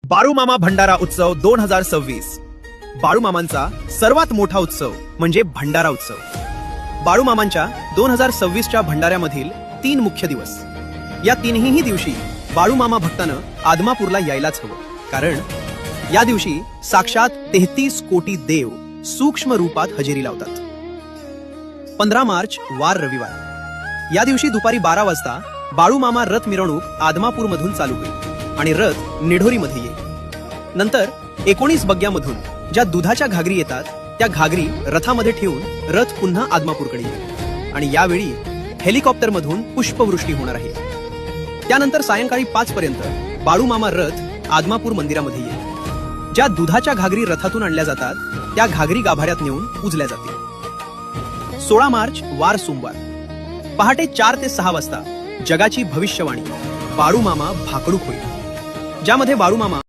बाळूमामा भंडारा उत्सव 2026. बाळूमामांचा सर्वात मोठा उत्सव म्हणजे भंडारा उत्सव. बाळूमामांच्या 2026च्या भंडाऱ्यामधील 3 मुख्य दिवस. या तीनही दिवशी बाळूमामा भक्तानं आदमापूरला यायलाच हवं, कारण या दिवशी साक्षात 33 कोटी देव सूक्ष्म रूपात हजेरी लावतात. 15 मार्च वार रविवार. या दिवशी दुपारी 12 वाजता बाळूमामा रथ मिरवणूक आदमापूर मधून चालू होईल आणि रथ निढोरीमध्ये येईल. नंतर 19 बग्ग्यामधून ज्या दुधाच्या घागरी येतात त्या घागरी रथामध्ये ठेवून रथ पुन्हा आदमापूरकडे येईल आणि यावेळी हेलिकॉप्टरमधून पुष्पवृष्टी होणार आहे. त्यानंतर सायंकाळी 5 पर्यंत बाळूमामा रथ आदमापूर मंदिरामध्ये येईल. ज्या दुधाच्या घागरी रथातून आणल्या जातात त्या घागरी गाभाऱ्यात नेऊन पूजल्या जातील. 16 मार्च वार सोमवार. पहाटे 4 ते 6 वाजता जगाची भविष्यवाणी बाळूमामा भाकडूक होईल, ज्यामध्ये बाळूमामा